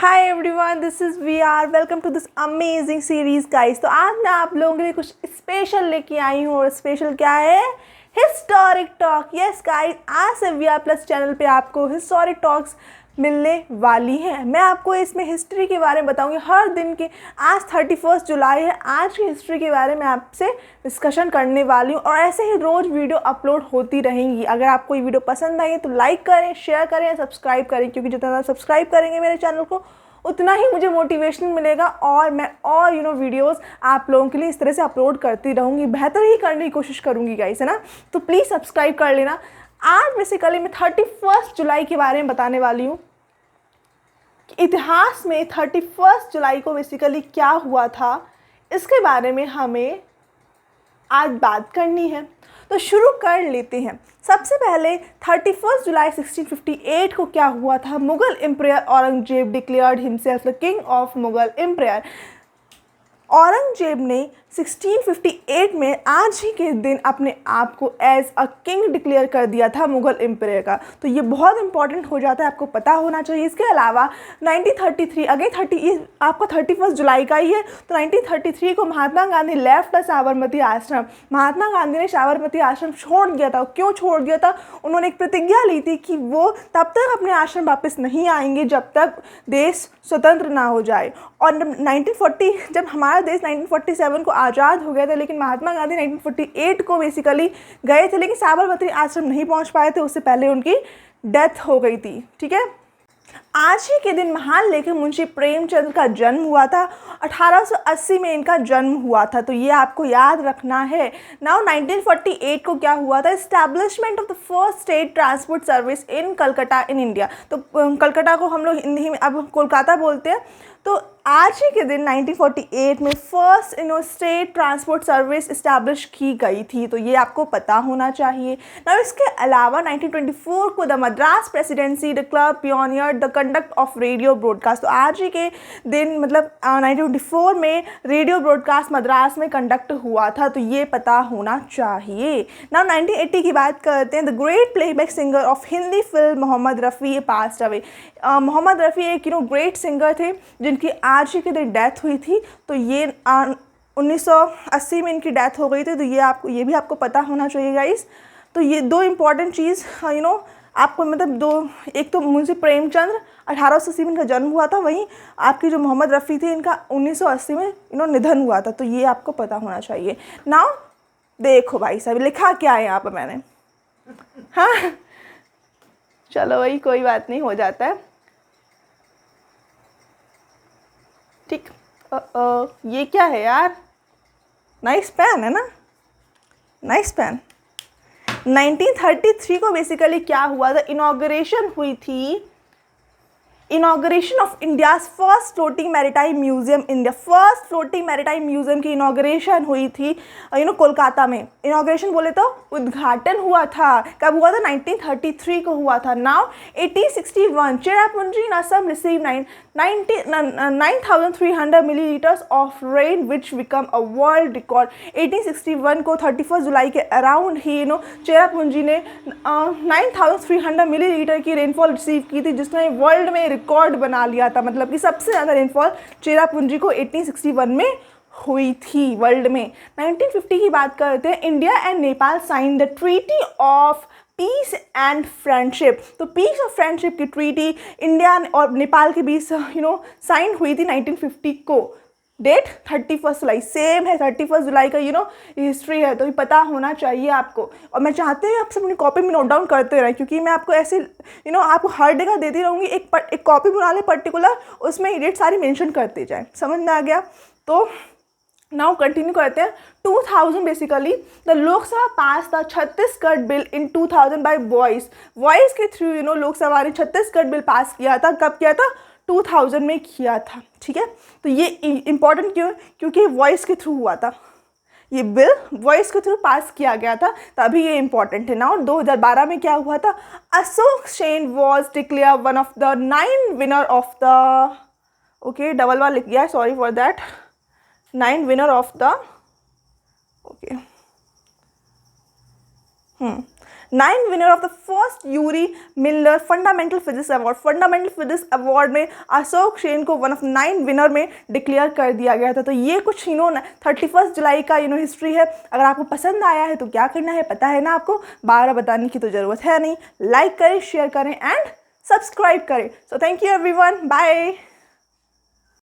Hi everyone, this is we are welcome to this amazing series guys. तो आज मैं आप लोगों के लिए कुछ स्पेशल लेके आई हूँ और स्पेशल क्या है? Historic talk. यस गाइस, आज से वी आर प्लस चैनल पे आपको हिस्टोरिक टॉक्स मिलने वाली हैं। मैं आपको इसमें हिस्ट्री के बारे में बताऊंगी हर दिन के। आज 31 जुलाई है, आज की हिस्ट्री के बारे में आपसे डिस्कशन करने वाली हूँ और ऐसे ही रोज़ वीडियो अपलोड होती रहेंगी। अगर आपको ये वीडियो पसंद आई तो लाइक करें, शेयर करें, सब्सक्राइब करें, क्योंकि जितना ज़्यादा सब्सक्राइब करेंगे मेरे चैनल को उतना ही मुझे मोटिवेशन मिलेगा और मैं और वीडियोस आप लोगों के लिए इस तरह से अपलोड करती रहूँगी, बेहतर ही करने की कोशिश करूँगी गाइस, है ना। तो प्लीज़ सब्सक्राइब कर लेना। आज बेसिकली मैं 31 जुलाई के बारे में बताने वाली हूँ। इतिहास में 31 जुलाई को बेसिकली क्या हुआ था, इसके बारे में हमें आज बात करनी है। तो शुरू कर लेते हैं। सबसे पहले 31 जुलाई 1658 को क्या हुआ था? Mughal empire Aurangzeb declared himself the king of Mughal empire. Aurangzeb ने 1658 में आज ही के दिन अपने आप को एज अ किंग डिक्लेयर कर दिया था मुगल एम्पायर का। तो ये बहुत इंपॉर्टेंट हो जाता है, आपको पता होना चाहिए। इसके अलावा 1933 अगेन आपका 31 जुलाई का ही है। तो 1933 को महात्मा गांधी लेफ्ट द साबरमती आश्रम। महात्मा गांधी ने साबरमती आश्रम छोड़ दिया था। क्यों छोड़ दिया था? उन्होंने एक प्रतिज्ञा ली थी कि वो तब तक अपने आश्रम वापस नहीं आएंगे जब तक देश स्वतंत्र ना हो जाए। और 1940 जब हमारा देश 1947 को आज़ाद हो गया था, लेकिन महात्मा गांधी 1948 को बेसिकली गए थे, लेकिन साबरमती आश्रम नहीं पहुंच पाए थे, उससे पहले उनकी डेथ हो गई थी। ठीक है। आज ही के दिन महान लेखक मुंशी प्रेमचंद का जन्म हुआ था। 1880 में इनका जन्म हुआ था, तो ये आपको याद रखना है। नाउ 1948 को क्या हुआ था? Establishment of the first state transport service in Calcutta in India. तो कलकत्ता को हम लोग हिंदी में अब कोलकाता बोलते हैं। तो आज ही के दिन 1948 में first state transport service establish की गई थी, तो ये आपको पता होना चाहिए ना। इसके अलावा 1924 को the Madras presidency the club pioneer the conduct of radio broadcast. तो आज ही के दिन मतलब 1924 में रेडियो ब्रॉडकास्ट मद्रास में कंडक्ट हुआ था, तो ये पता होना चाहिए ना। 1980 की बात करते हैं। The great playback singer of Hindi film Mohammed Rafi passed away. Mohammed Rafi एक ग्रेट सिंगर थे जिनकी आज ही के दिन डेथ हुई थी। तो ये 1980 में इनकी डेथ हो गई थी, तो ये भी आपको पता होना चाहिए गाइस। तो ये दो इम्पॉर्टेंट चीज़ आपको मतलब दो, एक तो मुंशी प्रेमचंद 1880 में इनका जन्म हुआ था, वहीं आपकी जो मोहम्मद रफ़ी थी इनका 1980 में निधन हुआ था, तो ये आपको पता होना चाहिए। नाउ देखो भाई साहब, लिखा क्या है यहाँ पर मैंने? हाँ चलो वही, कोई बात नहीं, हो जाता है। ठीक। ये क्या है यार? नाइस पेन है ना, नाइस पेन। 1933 को बेसिकली क्या हुआ था? इनॉग्रेशन हुई थी, inauguration of India's first floating maritime museum. India first floating maritime museum की इनॉग्रेशन हुई थी कोलकाता में। इनॉग्रेशन बोले तो उद्घाटन हुआ था। कब हुआ था? 1933 को हुआ था। Now 1861 Cherrapunji in Assam receive 9,300 millilitres of rain which become a world record. 1861 को 31 जुलाई के अराउंड ही चेरापूंजी ने 9,300 मिलीलीटर की रेनफॉल रिसीव की थी, जिसने वर्ल्ड में रिकॉर्ड बना लिया था। मतलब कि सबसे ज़्यादा रेनफॉल चेरापूंजी को 1861 में हुई थी वर्ल्ड में। 1950 की बात करते हैं। India and Nepal sign the treaty of peace and friendship. तो पीस और फ्रेंडशिप की ट्रीटी इंडिया और नेपाल के बीच साइन हुई थी 1950 को। डेट 31 जुलाई सेम है, 31 जुलाई का हिस्ट्री है, तो ये पता होना चाहिए आपको। और मैं चाहती हूँ आप सब अपनी कॉपी में नोट डाउन करते रहें, क्योंकि मैं आपको ऐसे आपको हर जगह देती रहूँगी। एक कॉपी बना ले पर्टिकुलर, उसमें डेट सारी मेंशन करते जाए। समझ में आ गया? तो नाउ कंटिन्यू करते हैं। 2000 basically the Lok Sabha pass the Chhattisgarh bill in 2000 bye voice के थ्रू लोकसभा ने छत्तीसगढ़ बिल पास किया था। कब किया था? 2000 में किया था। ठीक है। तो ये इम्पॉर्टेंट क्यों? क्योंकि वॉइस के थ्रू हुआ था, ये बिल वॉइस के थ्रू पास किया गया था, तभी ये इम्पॉर्टेंट है ना। और 2012 में क्या हुआ था? Ashok Sen was declare one of the 9 winner of the double बार लिख गया, sorry for that, 9 winner of the 9 winner of the first Yuri Milner fundamental physics award. Fundamental physics award में अशोक सेन को वन ऑफ 9 विनर में डिक्लेयर कर दिया गया था। तो ये कुछ 31 जुलाई का हिस्ट्री है। अगर आपको पसंद आया है तो क्या करना है पता है ना आपको, 12 बताने की तो ज़रूरत है नहीं। लाइक करें, शेयर करें एंड सब्सक्राइब करें। So thank you everyone, bye.